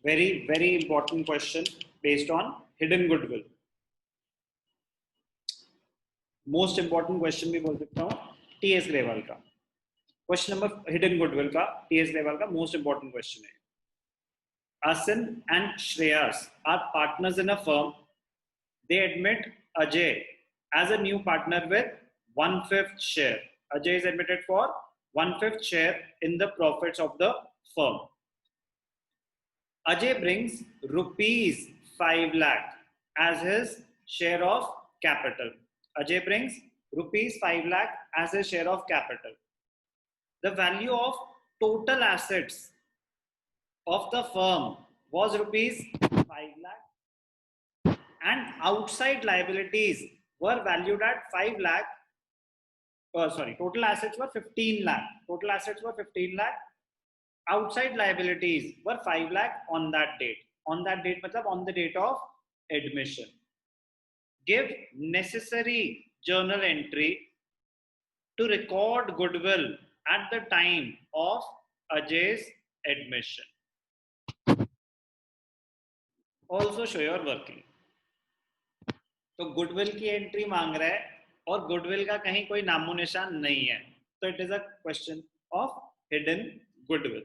very important question based on hidden goodwill. Most important question भी बोल सकता हूँ टीएस ग्रेवाल का क्वेश्चन नंबर हिडन गुडविल का टीएस ग्रेवाल का मोस्ट इंपॉर्टेंट क्वेश्चन है. Asin and Shreyas are partners in a firm. They admit Ajay as a new partner with 1/5 share. Ajay is admitted for 1/5 share in the profits of the firm. Ajay brings rupees 5 lakh as his share of capital. Ajay brings rupees 5 lakh as his share of capital. The value of total assets of the firm was rupees 5 lakh and outside liabilities were valued at 5 lakh. Total assets were 15 lakh. Total assets were 15 lakh. Outside liabilities were 5 lakh on that date. On that date matlab on the date of admission. Give necessary journal entry to record goodwill at the time of Ajay's admission. Also show your working. तो goodwill की entry मांग रहा है और goodwill का कहीं कोई नामो निशान नहीं है, तो it is a question of hidden goodwill.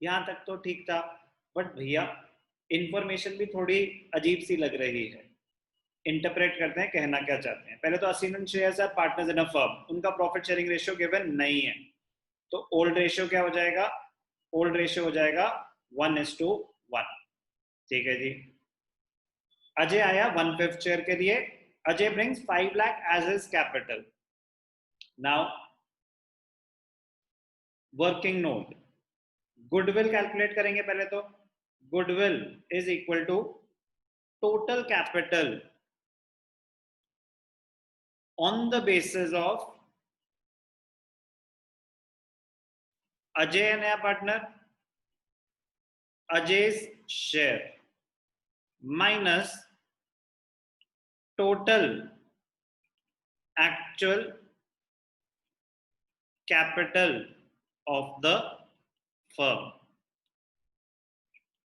यहां तक तो ठीक था, बट भैया इंफॉर्मेशन भी थोड़ी अजीब सी लग रही है. इंटरप्रेट करते हैं कहना क्या चाहते हैं. पहले तो Asin and Shreyas are partners in a firm, उनका प्रॉफिट शेयरिंग रेशियो गिवन नहीं है, तो ओल्ड रेशियो क्या हो जाएगा? ओल्ड रेशियो हो जाएगा 1:1. ठीक है जी. अजय आया 1/5 शेयर के लिए. Ajay brings 5 lakh as his capital. Now working note, goodwill calculate करेंगे पहले तो. Goodwill is equal to total capital on the basis of Ajay नया पार्टनर, अजय's share minus total actual capital of the firm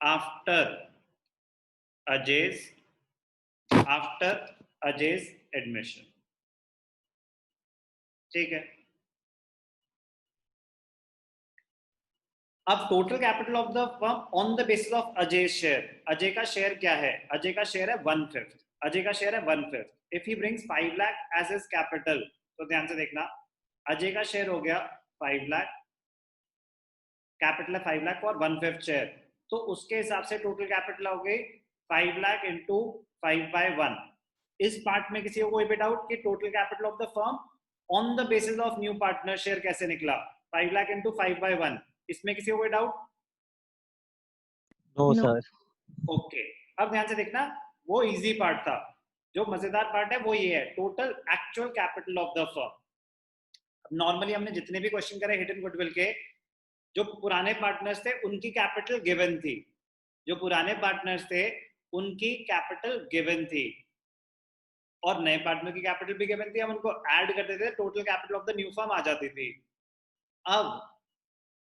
after Ajay's admission. ठीक है. अब total capital of the firm on the basis of Ajay share. Ajay का share क्या है? अजय का share है 1/5. अजय का शेयर है 1/5. If he brings 5 lakh as his capital, तो ध्यान से देखना, अजय का शेयर हो गया 5 लाख, कैपिटल है 5 लाख और 1/5 शेयर, तो उसके हिसाब से टोटल कैपिटल हो गई 5 लाख इंटू 5/1. इस पार्ट में किसी को कोई भी डाउट कि total capital of the firm on the basis of new partner share कैसे निकला? 5 लाख इंटू 5/1. इसमें किसी को कोई डाउट? No sir. ओके, अब ध्यान से देखना, वो इजी पार्ट था. जो मजेदार पार्ट है वो ये है, total actual capital of the firm. Normally हमने जितने भी क्वेश्चन करे हिडन गुडविल के, जो पुराने पार्टनर्स थे उनकी कैपिटल गिवन थी. जो पुराने पार्टनर्स थे उनकी कैपिटल गिवन थी और नए पार्टनर की कैपिटल भी गिवन थी. हम उनको ऐड करते थे, total capital of the new firm आ जाती थी. अब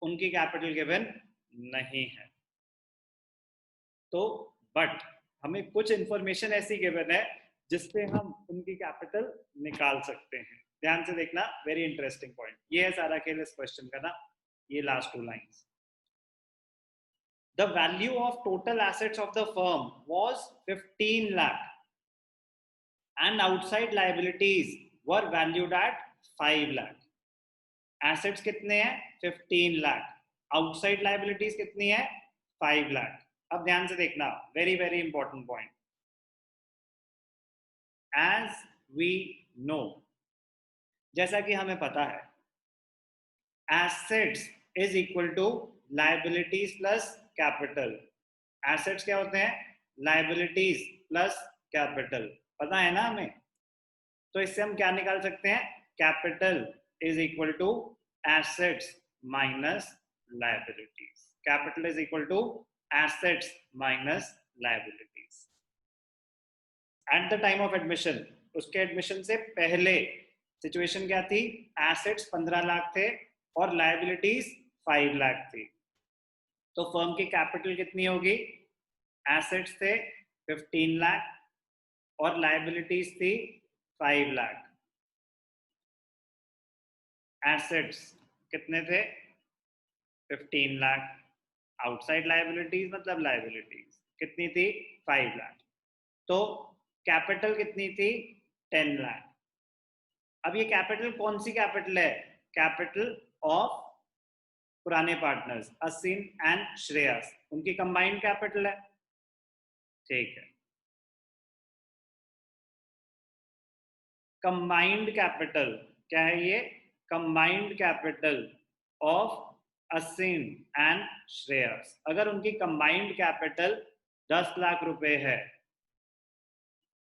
उनकी कैपिटल गिवन नहीं है, तो बट हमें कुछ इंफॉर्मेशन ऐसी गिवन है जिससे हम उनकी कैपिटल निकाल सकते हैं. ध्यान से देखना, वेरी इंटरेस्टिंग पॉइंट. ये है सारा खेल इस क्वेश्चन का ना, ये last 2 lines. The value of total assets of the firm was 15 lakh and outside liabilities were valued at 5 lakh. Assets कितने हैं? 15 लाख. आउटसाइड लायबिलिटीज कितनी है? 5 लाख. अब ध्यान से देखना, very important point. As we know, जैसा कि हमें पता है, assets is equal to liabilities plus capital. Assets क्या होते हैं? Liabilities plus capital. पता है ना हमें? तो इससे हम क्या निकाल सकते हैं? Capital is equal to assets minus liabilities. Capital is equal to assets minus liabilities. At the time of admission, उसके एडमिशन से पहले सिचुएशन क्या थी? एसेट्स 15 लाख थे और लायबिलिटीज 5 लाख थी. तो फर्म की कैपिटल कितनी होगी? एसेट्स थे 15 लाख और लायबिलिटीज थी 5 लाख। एसेट्स कितने थे? 15 लाख। आउटसाइड लायबिलिटीज मतलब लायबिलिटीज कितनी थी? 5 लाख। तो कैपिटल कितनी थी? 10 लाख। अब ये कैपिटल कौन सी कैपिटल है? कैपिटल ऑफ पुराने पार्टनर्स असिन एंड श्रेयस, उनकी कंबाइंड कैपिटल है। ठीक है, कंबाइंड कैपिटल क्या है ये? Combined capital of Asin and Shreyas. अगर उनकी कंबाइंड कैपिटल 10 लाख रुपए है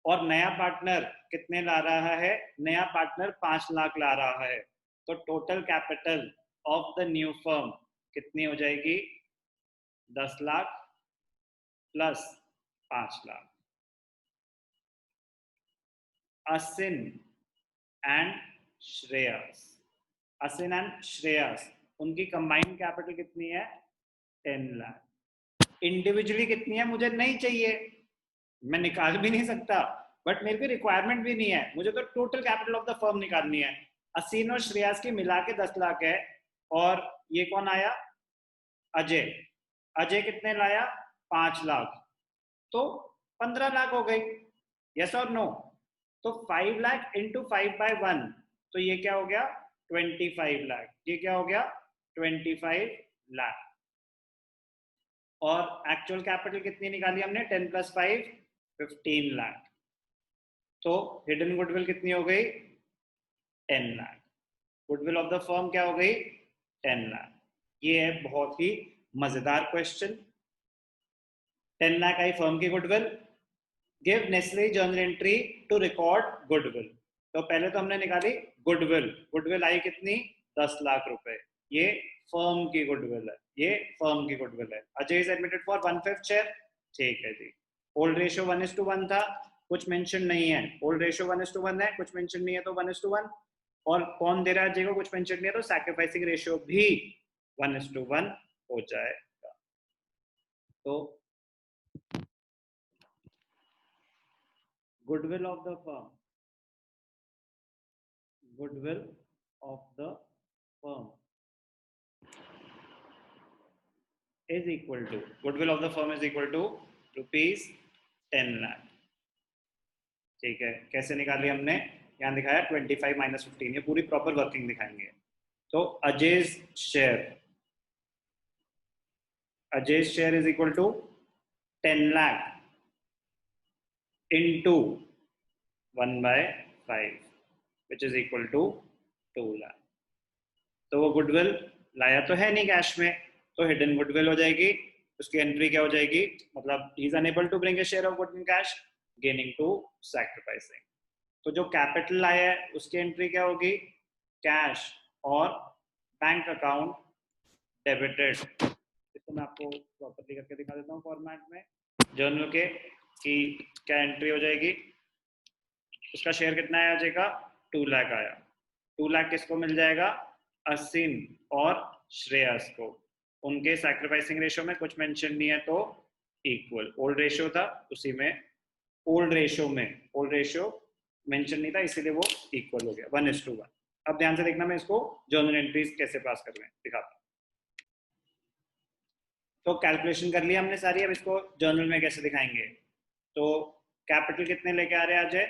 और नया पार्टनर कितने ला रहा है? नया पार्टनर 5 लाख ला रहा है, तो total capital of the new firm कितनी हो जाएगी? 10 lakh plus 5 lakh. Asin and Shreyas, Asin and Shreyas उनकी कंबाइंड कैपिटल कितनी है? 10 लाख। इंडिविजुअली कितनी है मुझे नहीं चाहिए, मैं निकाल भी नहीं सकता, बट मेरे को रिक्वायरमेंट भी नहीं है, मुझे तो total capital of the firm निकालनी है। असीन और श्रेयस की मिला के 10 लाख है। और ये कौन आया? अजय। अजय कितने लाया? 5 लाख, तो 15 लाख हो गई। यस और नो? तो 5 लाख इंटू 5/1, तो ये क्या हो गया? 25 लाख। ये क्या हो गया? 25 लाख। और एक्चुअल कैपिटल कितनी निकाली हमने? 10 + 5 15 लाख। तो हिडन गुडविल कितनी हो गई? 10 lakh. Goodwill of the firm क्या हो गई? 10 लाख। ये है बहुत ही मजेदार क्वेश्चन। 10 लाख आई फर्म की goodwill. Give necessary journal entry to record goodwill. तो पहले तो हमने निकाली गुडविल। गुडविल आई कितनी? 10 लाख रुपए। ये फर्म की गुडविल है, ये फर्म की गुडविल है। Ajay is admitted for 1/5 share. ठीक है जी। ओल्ड रेशियो 1:1 था, कुछ मेंशन नहीं है। ओल्ड रेशियो 1:1 है, कुछ मेंशन नहीं है, तो 1:1। और कौन दे रहा है अजय को? कुछ मेंशन नहीं है, तो सैक्रिफाइसिंग रेशियो भी 1:1 हो जाएगा। तो goodwill of the firm, goodwill of the firm is equal to, goodwill of the firm is equal to rupees 10 lakh। ठीक है, कैसे निकाली हमने? यहाँ दिखाया 25 - 15, ये पूरी प्रॉपर वर्किंग दिखाएंगे। तो Ajay's share is equal to 10 lakh into 1/5 which is equal to 2 lakh. तो वो गुडविल लाया तो है नहीं कैश में, तो हिडन गुडविल हो जाएगी। उसकी एंट्री क्या हो जाएगी? मतलब he is unable to bring a share of good in cash, gaining to sacrificing. तो जो कैपिटल लाया है उसकी एंट्री क्या होगी? कैश और बैंक अकाउंट डेबिटेड। इसको मैं आपको प्रॉपर्ली करके दिखा देता हूँ फॉर्मेट में जर्नल के, कि क्या एंट्री हो जाएगी। उसका शेयर कितना आया अजय का? 2 लाख आया। 2 लाख किसको मिल जाएगा? असिन और श्रेयस को। उनके सैक्रिफाइसिंग रेशियो में कुछ मेंशन नहीं है, तो इक्वल। ओल्ड रेशियो था उसी में, ओल्ड रेशियो मेंशन नहीं था, इसीलिए वो इक्वल हो गया 1:1। अब ध्यान से देखना, मैं इसको जर्नल एंट्रीज कैसे पास कर रहे हैं दिखाता हूँ। तो कैलकुलेशन कर लिया हमने सारी, अब इसको जर्नल में कैसे दिखाएंगे। तो कैपिटल कितने लेके आ रहे हैं अजय?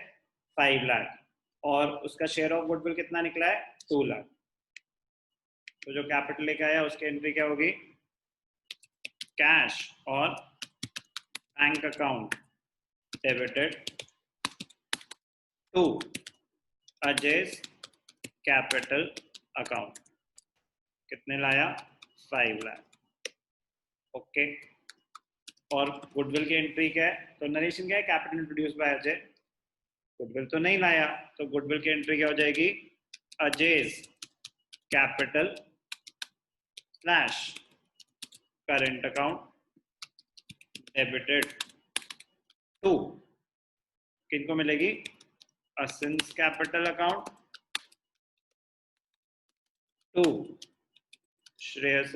5 लाख। और उसका शेयर ऑफ गुडविल कितना निकला है? 2 लाख। तो जो कैपिटल लेके आया उसकी एंट्री क्या होगी? कैश और bank account debited to Ajay's capital account. कितने लाया? 5 लाख। ओके। और गुडविल की एंट्री क्या है? तो नरेशन क्या है? Capital introduced by Ajay. Goodwill तो नहीं लाया, तो गुडविल की एंट्री क्या हो जाएगी? Ajay's capital slash current account debited to, किनको मिलेगी? Asin's capital account to Shreyas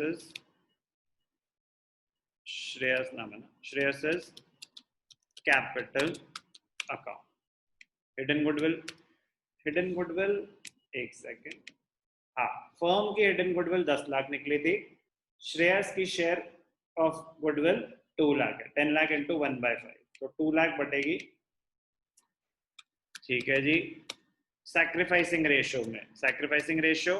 Shreyas नाम है ना, Shreyas is capital account. Hidden goodwill एक सेकेंड, हाँ, फर्म की हिडन गुडविल 10 लाख निकली थी. श्रेयस की शेयर ऑफ गुडविल 2 लाख है. 10 लाख इंटू 1/5, तो 2 लाख बटेगी. ठीक है जी. सैक्रिफाइसिंग रेशियो में, सैक्रिफाइसिंग रेशियो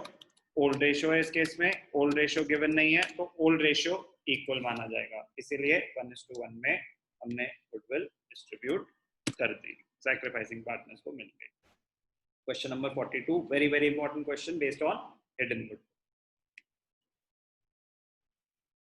ओल्ड रेशियो है इस केस में. ओल्ड रेशियो गिवन नहीं है तो ओल्ड रेशियो इक्वल माना जाएगा, इसीलिए 1:1 में हमने गुडविल डिस्ट्रीब्यूट कर दी, सैक्रिफाइसिंग पार्टनर्स को मिल गई. Question number 42, very very important question based on hidden goodwill.